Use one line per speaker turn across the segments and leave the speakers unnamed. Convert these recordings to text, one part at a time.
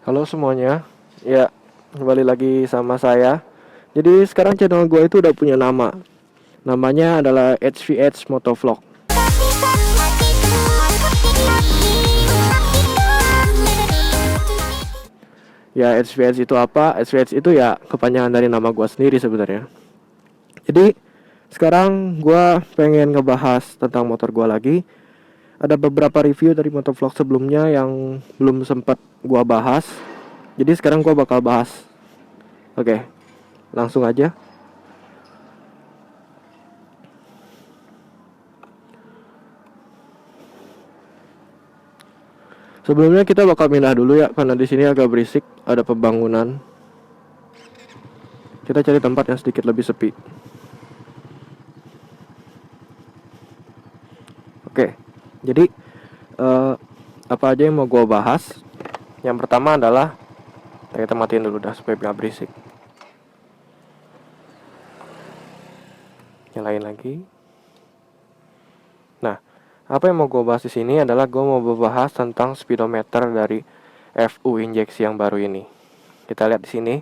Halo semuanya, ya kembali lagi sama saya. Jadi sekarang channel gue itu udah punya nama. Namanya adalah HVH Motovlog. Ya HVH itu apa? HVH itu ya kepanjangan dari nama gue sendiri sebenarnya. Jadi sekarang gue pengen ngebahas tentang motor gue lagi. Ada beberapa review dari motovlog sebelumnya yang belum sempat gue bahas. Jadi sekarang gue bakal bahas. Oke, langsung aja. Sebelumnya kita bakal pindah dulu ya, karena di sini agak berisik, ada pembangunan. Kita cari tempat yang sedikit lebih sepi. Oke, jadi apa aja yang mau gue bahas? Yang pertama adalah kita matiin dulu dah supaya nggak berisik. Nyalain lagi. Nah, apa yang mau gue bahas di sini adalah gue mau membahas tentang speedometer dari FU injeksi yang baru ini. Kita lihat di sini.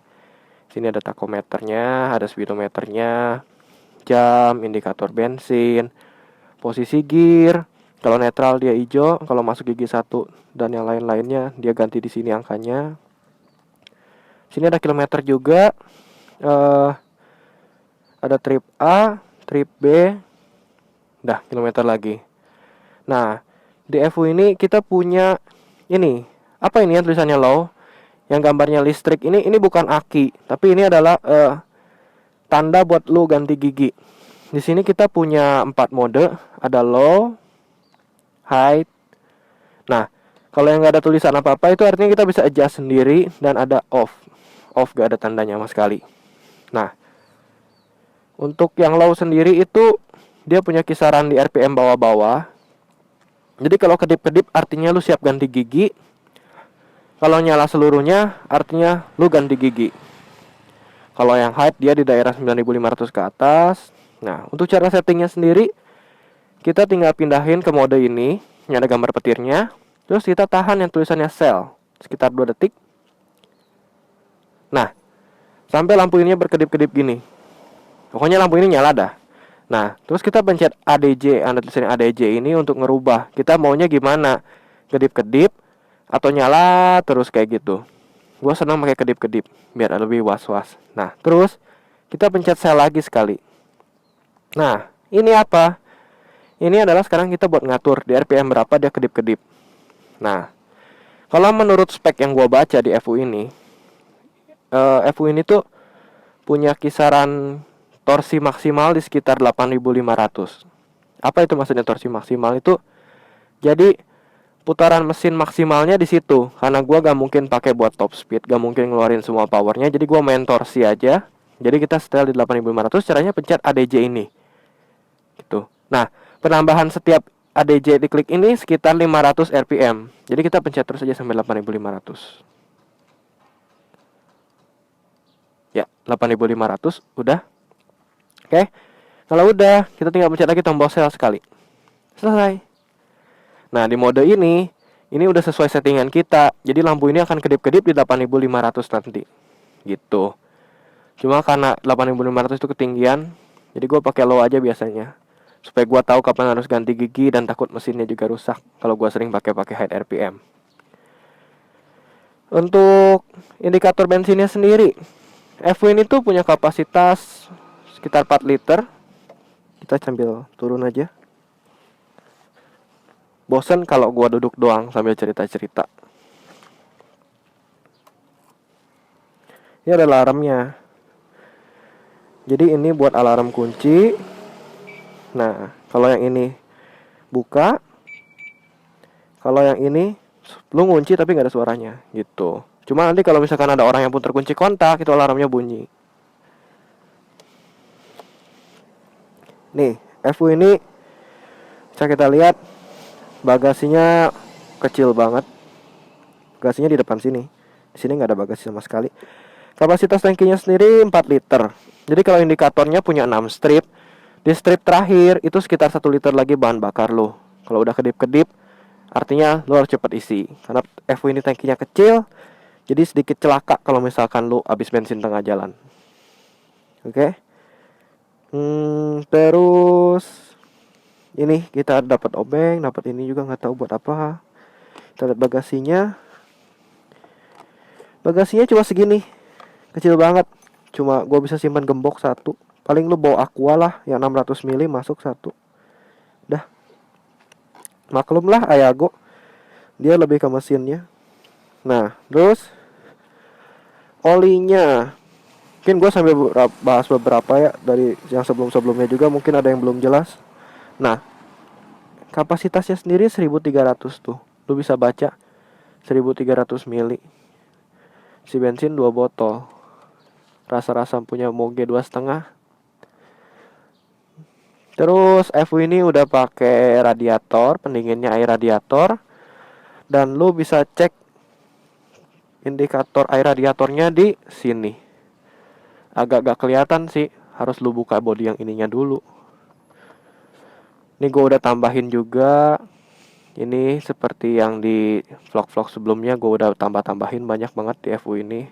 Sini ada takometernya, ada speedometernya, jam, indikator bensin, posisi gear. Kalau netral dia hijau, kalau masuk gigi 1 dan yang lain-lainnya dia ganti di sini angkanya. Sini ada kilometer juga. Ada trip A, trip B. Dah, kilometer lagi. Nah, di FU ini kita punya ini. Apa ini yang tulisannya low? Yang gambarnya listrik ini bukan aki, tapi ini adalah tanda buat lu ganti gigi. Di sini kita punya 4 mode, ada low, high. Nah, kalau yang nggak ada tulisan apa-apa itu artinya kita bisa adjust sendiri, dan ada off. Off gak ada tandanya sama sekali. Nah, untuk yang low sendiri itu dia punya kisaran di RPM bawah-bawah. Jadi kalau kedip-kedip artinya lu siap ganti gigi. Kalau nyala seluruhnya artinya lu ganti gigi. Kalau yang high dia di daerah 9500 ke atas. Nah, untuk cara settingnya sendiri, kita tinggal pindahin ke mode ini, yang ada gambar petirnya. Terus kita tahan yang tulisannya cell sekitar 2 detik. Nah, sampai lampu ini berkedip-kedip gini. Pokoknya lampu ini nyala dah. Nah, terus kita pencet ADJ, ada tulisannya ADJ ini untuk ngerubah. Kita maunya gimana? Kedip-kedip atau nyala terus kayak gitu. Gue senang pakai kedip-kedip biar lebih was-was. Nah, terus kita pencet sel lagi sekali. Nah, ini apa? Ini adalah sekarang kita buat ngatur di RPM berapa dia kedip-kedip. Nah, kalau menurut spek yang gue baca di FU ini tuh punya kisaran torsi maksimal di sekitar 8500. Apa itu maksudnya torsi maksimal? Itu jadi putaran mesin maksimalnya di situ. Karena gua gak mungkin pakai buat top speed, gak mungkin ngeluarin semua powernya, jadi gua main torsi aja. Jadi kita setel di 8500, caranya pencet ADJ ini. Gitu. Nah, penambahan setiap ADJ diklik ini sekitar 500 RPM. Jadi kita pencet terus aja sampai 8500. Ya, 8500 udah. Oke. Kalau udah, kita tinggal pencet lagi tombol sel sekali. Selesai. Nah, di mode ini udah sesuai settingan kita. Jadi lampu ini akan kedip-kedip di 8500 nanti. Gitu. Cuma karena 8500 itu ketinggian, jadi gue pakai low aja biasanya. Supaya gue tahu kapan harus ganti gigi dan takut mesinnya juga rusak kalau gue sering pakai high RPM. Untuk indikator bensinnya sendiri, FW ini tuh punya kapasitas sekitar 4 liter. Kita sambil turun aja. Bosen kalau gua duduk doang sambil cerita-cerita. Ini ada alarmnya. Jadi ini buat alarm kunci. Nah, kalau yang ini buka. Kalau yang ini lu ngunci tapi nggak ada suaranya gitu. Cuma nanti kalau misalkan ada orang yang pun terkunci kontak, itu alarmnya bunyi. Nih, FU ini bisa kita lihat bagasinya kecil banget. Bagasinya di depan sini. Di sini nggak ada bagasi sama sekali. Kapasitas tangkinya sendiri 4 liter. Jadi kalau indikatornya punya 6 strip, di strip terakhir itu sekitar 1 liter lagi bahan bakar lo. Kalau udah kedip-kedip, artinya lo harus cepat isi. Karena FU ini tangkinya kecil, Jadi sedikit celaka kalau misalkan lu habis bensin tengah jalan. Oke. Terus ini kita dapat obeng, dapat ini juga nggak tahu buat apa. Kita lihat bagasinya. Bagasinya cuma segini, kecil banget. Cuma gua bisa simpan gembok satu. Paling lu bawa aqua lah yang 600 ml masuk satu. Dah. Maklum lah Ayago. Dia lebih ke mesinnya. Nah, terus olinya. Mungkin gue sambil bahas beberapa ya dari yang sebelum-sebelumnya juga, mungkin ada yang belum jelas. Nah, kapasitasnya sendiri 1300 tuh. Lu bisa baca 1300 mili. Si bensin 2 botol. Rasa-rasa punya Moge 2,5. Terus FW ini udah pakai radiator, pendinginnya air radiator. Dan lu bisa cek indikator air radiatornya di sini. Agak-agak kelihatan sih, harus lu buka bodi yang ininya dulu. Ini gue udah tambahin juga. Ini seperti yang di vlog-vlog sebelumnya, gue udah tambahin banyak banget di FW ini.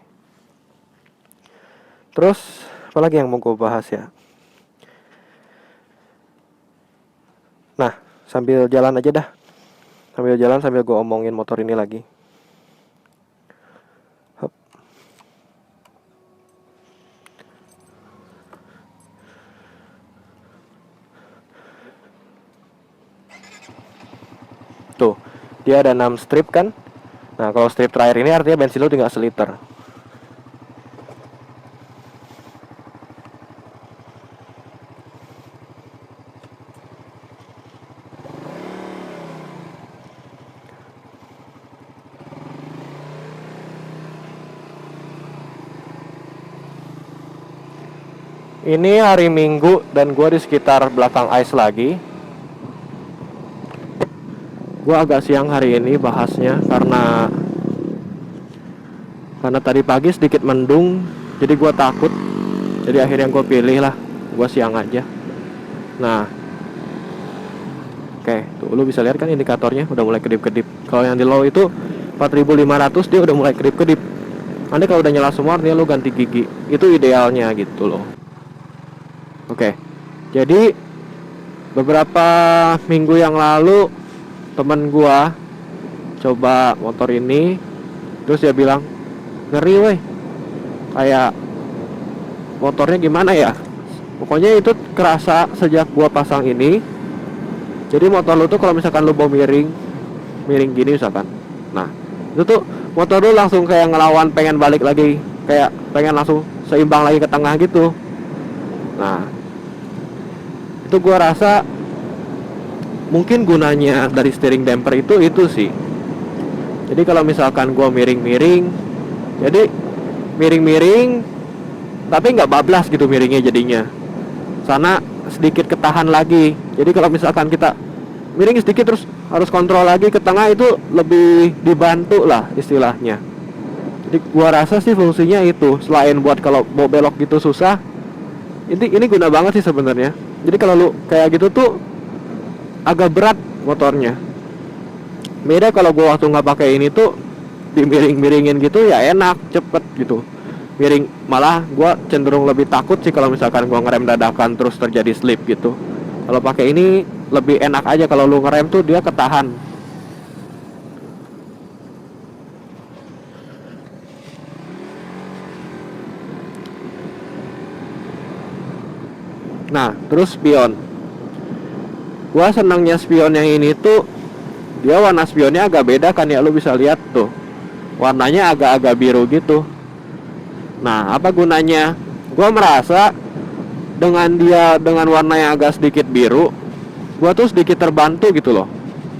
Terus apalagi yang mau gue bahas ya. Nah, sambil jalan aja dah. Sambil jalan sambil gue omongin motor ini lagi. Hup. Tuh, dia ada 6 strip kan. Nah, kalau strip terakhir ini artinya bensin lu tinggal seliter. Ini hari Minggu dan gue di sekitar belakang ice lagi. Gue agak siang hari ini bahasnya karena tadi pagi sedikit mendung, jadi gue takut. Jadi akhirnya gue pilih lah, gue siang aja. Nah, oke, tuh lu bisa lihat kan indikatornya udah mulai kedip-kedip. Kalau yang di low itu 4500 dia udah mulai kedip-kedip. Nanti kalau udah nyala semua artinya lu ganti gigi. Itu idealnya gitu loh. Oke, jadi beberapa minggu yang lalu temen gua coba motor ini, terus dia bilang ngeri weh, kayak motornya gimana ya. Pokoknya itu kerasa sejak gua pasang ini. Jadi motor lu tuh kalau misalkan lu bawa miring gini misalkan, nah itu tuh motor lu langsung kayak ngelawan pengen balik lagi, kayak pengen langsung seimbang lagi ke tengah gitu. Nah, itu gua rasa mungkin gunanya dari steering damper itu sih. Jadi kalau misalkan gua miring-miring, jadi miring-miring tapi nggak bablas gitu miringnya jadinya. Sana sedikit ketahan lagi. Jadi kalau misalkan kita miring sedikit terus harus kontrol lagi ke tengah, itu lebih dibantu lah istilahnya. Jadi gua rasa sih fungsinya itu, selain buat kalau mau belok gitu susah, ini guna banget sih sebenarnya. Jadi kalau lu kayak gitu tuh agak berat motornya. Beda kalau gua waktu nggak pakai ini tuh dimiring-miringin gitu ya enak, cepet gitu. Miring, malah gua cenderung lebih takut sih kalau misalkan gua ngerem dadakan terus terjadi slip gitu. Kalau pakai ini lebih enak aja, kalau lu ngerem tuh dia ketahan. Nah, terus spion. Gua senangnya spion yang ini tuh, dia warna spionnya agak beda kan ya, lu bisa lihat tuh. Warnanya agak-agak biru gitu. Nah, apa gunanya? Gua merasa dengan warna yang agak sedikit biru, gua tuh sedikit terbantu gitu loh.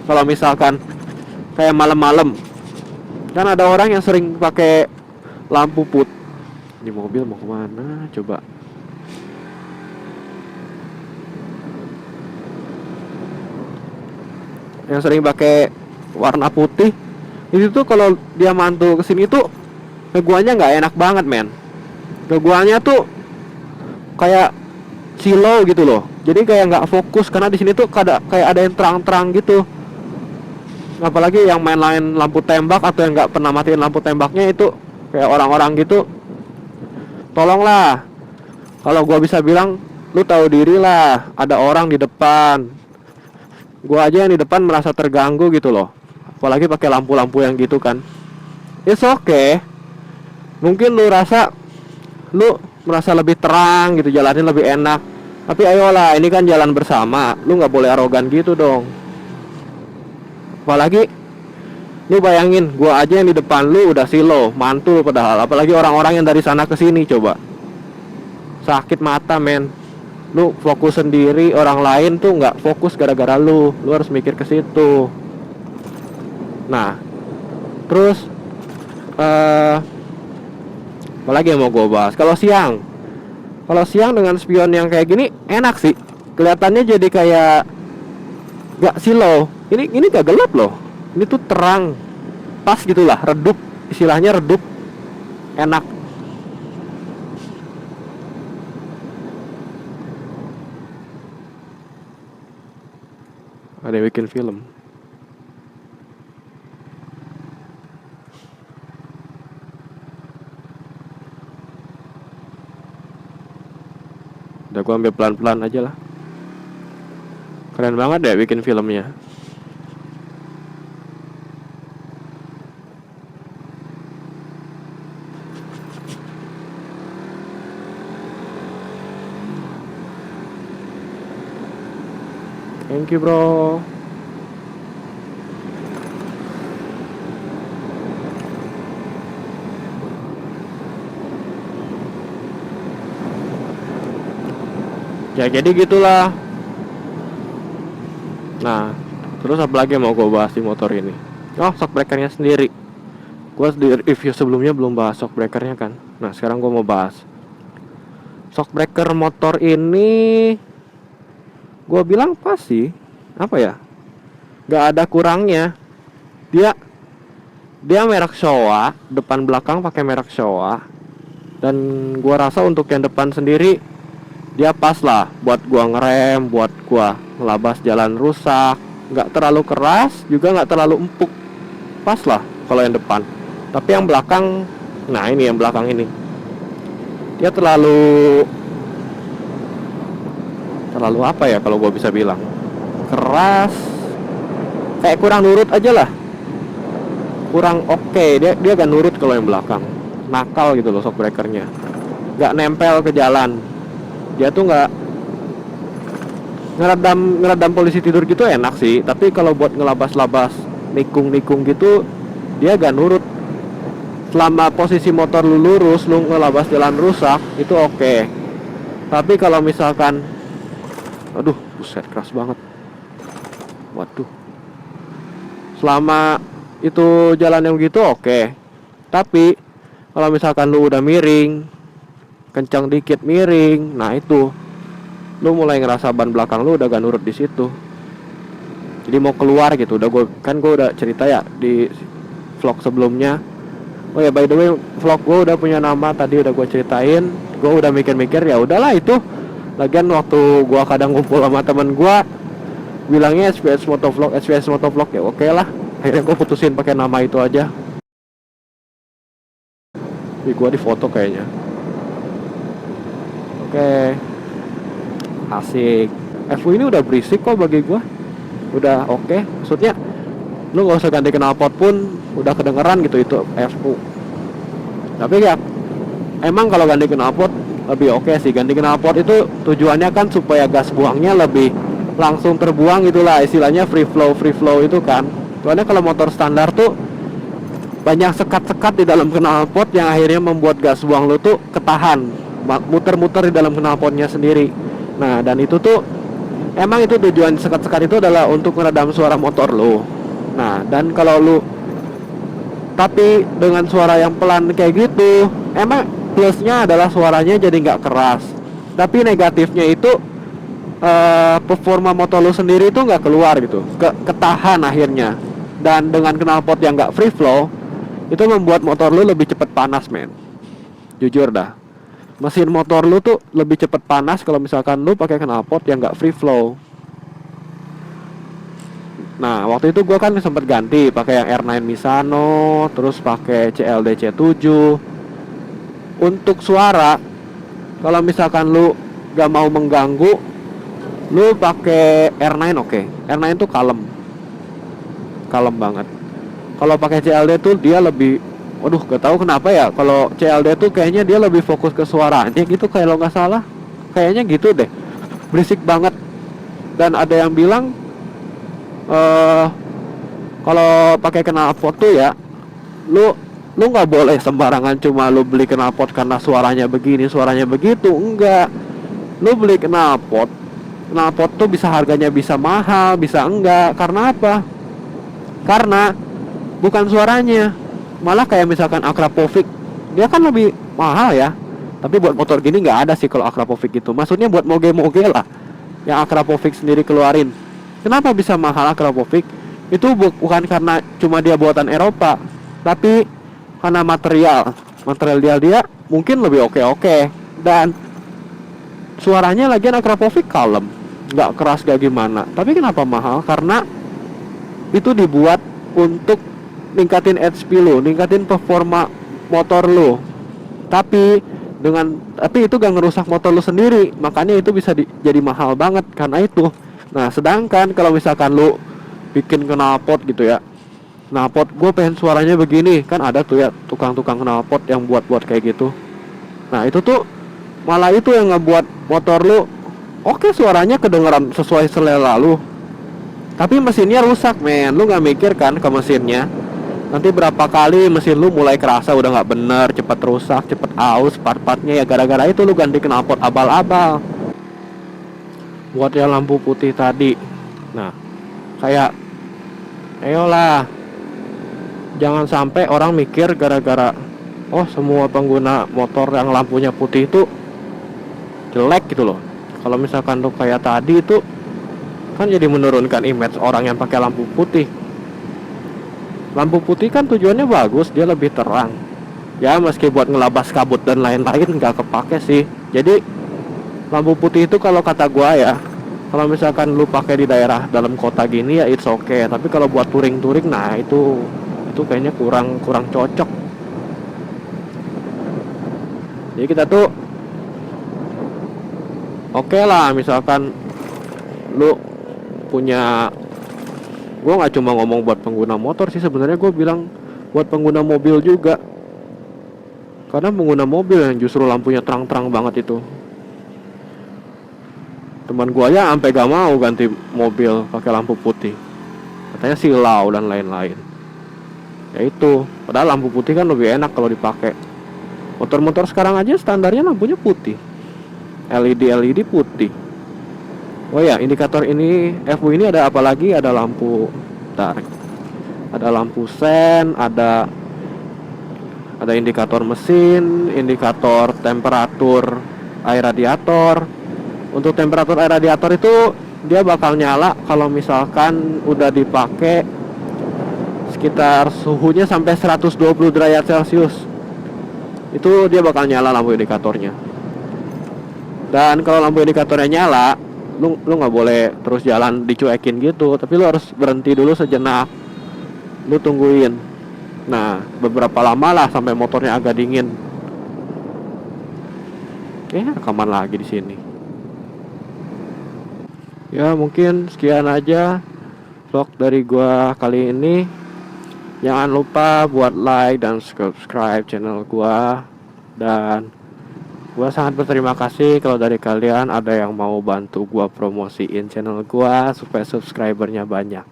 Kalau misalkan kayak malam-malam, kan ada orang yang sering pakai lampu putih. Di mobil mau kemana? Coba. Yang sering pakai warna putih itu tuh kalau dia mantul kesini tuh keguanya nggak enak banget men. Keguanya tuh kayak silau gitu loh. Jadi kayak nggak fokus karena di sini tuh kayak ada yang terang-terang gitu. Apalagi yang main lampu tembak atau yang nggak pernah matiin lampu tembaknya itu kayak orang-orang gitu. Tolonglah, kalau gua bisa bilang, lu tahu diri lah, ada orang di depan. Gua aja yang di depan merasa terganggu gitu loh, apalagi pakai lampu-lampu yang gitu kan. It's okay, mungkin lu merasa lebih terang gitu, jalannya lebih enak. Tapi ayolah, ini kan jalan bersama, lu nggak boleh arogan gitu dong. Apalagi lu bayangin, gua aja yang di depan lu udah silo, mantul padahal. Apalagi orang-orang yang dari sana ke sini coba. Sakit mata, men. Lu fokus sendiri, orang lain tuh nggak fokus gara-gara lu. Lu harus mikir ke situ. Nah, terus apalagi yang mau gue bahas? Kalau siang dengan spion yang kayak gini enak sih. Kelihatannya jadi kayak gak silau. Ini gak gelap loh. Ini tuh terang, pas gitulah, redup, istilahnya redup, enak. Ada yang bikin film. Udah gua ambil pelan-pelan aja lah. Keren banget deh bikin filmnya. Thank you bro. Ya jadi gitulah. Nah, terus apa lagi yang mau gue bahas di motor ini? Oh, shock breakernya sendiri. Gue di review sebelumnya belum bahas shock breakernya kan. Nah, sekarang gue mau bahas shock breaker motor ini. Gue bilang pas sih. Apa ya, gak ada kurangnya. Dia merek Showa, depan belakang pakai merek Showa. Dan gue rasa untuk yang depan sendiri dia pas lah buat gua ngerem, buat gua ngelabas jalan rusak. Nggak terlalu keras, juga nggak terlalu empuk. Pas lah kalau yang depan. Tapi yang belakang, nah ini yang belakang ini, dia terlalu apa ya kalau gua bisa bilang, keras. Kayak kurang nurut aja lah. Kurang oke. Dia gak nurut kalau yang belakang. Nakal gitu loh shock breakernya. Nggak nempel ke jalan. Dia tuh nggak ngeredam polisi tidur gitu enak sih, tapi kalau buat ngelabas-labas nikung gitu dia gak nurut. Selama posisi motor lu lurus, lu ngelabas jalan rusak itu oke. Tapi kalau misalkan, aduh buset keras banget, waduh, selama itu jalan yang gitu oke. Tapi kalau misalkan lu udah miring, kencang dikit miring, nah itu lu mulai ngerasa ban belakang lu udah gak nurut di situ. Jadi mau keluar gitu. Gue udah cerita ya di vlog sebelumnya. Oh ya, by the way, vlog gue udah punya nama tadi, udah gue ceritain. Gue udah mikir-mikir, ya udahlah itu. Lagian waktu gue kadang ngumpul sama temen gue bilangnya SPS Motovlog, ya oke lah. Akhirnya gue putusin pakai nama itu aja. Tapi gue di foto kayaknya. Oke. Asik. FU ini udah berisik kok bagi gua. Udah oke. Maksudnya lu gak usah ganti knalpot pun udah kedengeran gitu itu FU. Tapi ya emang kalau ganti knalpot lebih oke sih. Ganti knalpot itu tujuannya kan supaya gas buangnya lebih langsung terbuang gitulah, istilahnya free flow itu kan. Soalnya kalau motor standar tuh banyak sekat-sekat di dalam knalpot yang akhirnya membuat gas buang lu tuh ketahan, muter-muter di dalam knalpotnya sendiri. Nah, dan itu tuh emang itu tujuan sekat-sekat itu adalah untuk meredam suara motor lo. Nah, dan kalau lu tapi dengan suara yang pelan kayak gitu, emang plusnya adalah suaranya jadi nggak keras. Tapi negatifnya itu performa motor lu sendiri itu nggak keluar gitu, ketahan akhirnya. Dan dengan knalpot yang nggak free flow, itu membuat motor lu lebih cepat panas, men. Jujur dah. Mesin motor lu tuh lebih cepat panas kalau misalkan lu pakai knalpot yang nggak free flow. Nah, waktu itu gua kan sempat ganti pakai yang R9 Misano, terus pakai CLD C7. Untuk suara, kalau misalkan lu gak mau mengganggu, lu pakai R9 oke. R9 tuh kalem, kalem banget. Kalau pakai CLD tuh dia lebih, waduh, gak tahu kenapa ya. Kalau CLD tuh kayaknya dia lebih fokus ke suaranya gitu, kalau nggak salah. Kayaknya gitu deh. Berisik banget. Dan ada yang bilang eh kalau pakai knalpot tuh ya, lu lu nggak boleh sembarangan cuma lu beli knalpot karena suaranya begini, suaranya begitu. Enggak. Lu beli knalpot tuh bisa harganya bisa mahal, bisa enggak. Karena apa? Karena bukan suaranya. Malah kayak misalkan Akrapovic, dia kan lebih mahal ya. Tapi buat motor gini nggak ada sih kalau Akrapovic gitu. Maksudnya buat moge-moge lah yang Akrapovic sendiri keluarin. Kenapa bisa mahal Akrapovic? Itu bukan karena cuma dia buatan Eropa, tapi karena material dia mungkin lebih oke-oke. Dan suaranya lagian Akrapovic kalem, nggak keras gak gimana. Tapi kenapa mahal? Karena itu dibuat untuk ningkatin HP lu, ningkatin performa motor lu. Tapi itu gak ngerusak motor lu sendiri, makanya itu bisa jadi mahal banget karena itu. Nah, sedangkan kalau misalkan lu bikin knalpot gitu ya, knalpot gue pengen suaranya begini, kan ada tuh ya tukang-tukang knalpot yang buat kayak gitu. Nah, itu tuh malah itu yang ngebuat motor lu oke, suaranya kedengeran sesuai selera lu, tapi mesinnya rusak men. Lu nggak mikir kan ke mesinnya, nanti berapa kali mesin lu mulai kerasa udah nggak bener, cepet rusak, cepet aus part-partnya ya gara-gara itu lu ganti knalpot abal-abal. Buat yang lampu putih tadi, nah kayak ayolah, jangan sampai orang mikir gara-gara oh semua pengguna motor yang lampunya putih itu jelek gitu loh. Kalau misalkan lu kayak tadi itu kan jadi menurunkan image orang yang pakai lampu putih. Lampu putih kan tujuannya bagus, dia lebih terang. Ya meski buat ngelabas kabut dan lain-lain nggak kepake sih. Jadi lampu putih itu kalau kata gua ya, kalau misalkan lu pakai di daerah dalam kota gini ya it's okay. Tapi kalau buat touring-touring, nah itu kayaknya kurang cocok. Jadi kita tuh oke lah, misalkan lu punya, gue nggak cuma ngomong buat pengguna motor sih sebenarnya, gue bilang buat pengguna mobil juga. Karena pengguna mobil yang justru lampunya terang-terang banget itu. Teman gue aja sampai gak mau ganti mobil pakai lampu putih, katanya silau dan lain-lain. Ya itu, padahal lampu putih kan lebih enak kalau dipakai. Motor-motor sekarang aja standarnya lampunya putih, LED putih. Oh ya, indikator ini FU ini ada apa lagi? Ada lampu, bentar. Ada lampu sen, ada indikator mesin, indikator temperatur air radiator. Untuk temperatur air radiator itu dia bakal nyala kalau misalkan udah dipakai sekitar suhunya sampai 120 derajat Celcius. Itu dia bakal nyala lampu indikatornya. Dan kalau lampu indikatornya nyala, lu nggak boleh terus jalan dicuekin gitu, tapi lu harus berhenti dulu sejenak, lu tungguin. Nah, beberapa lama lah sampai motornya agak dingin. Rekaman lagi di sini. Ya mungkin sekian aja vlog dari gua kali ini. Jangan lupa buat like dan subscribe channel gua. Dan gua sangat berterima kasih kalau dari kalian ada yang mau bantu gua promosiin channel gua supaya subscribernya banyak.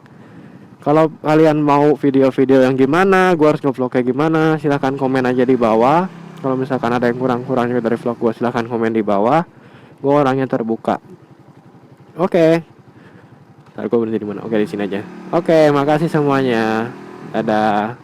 Kalau kalian mau video-video yang gimana, gua harus nge-vlog kayak gimana, silahkan komen aja di bawah. Kalau misalkan ada yang kurang-kurangnya dari vlog gua, silahkan komen di bawah. Gua orangnya terbuka. Oke. Ntar gua berhenti di mana? Oke, di sini aja. Oke, makasih semuanya. Dadah.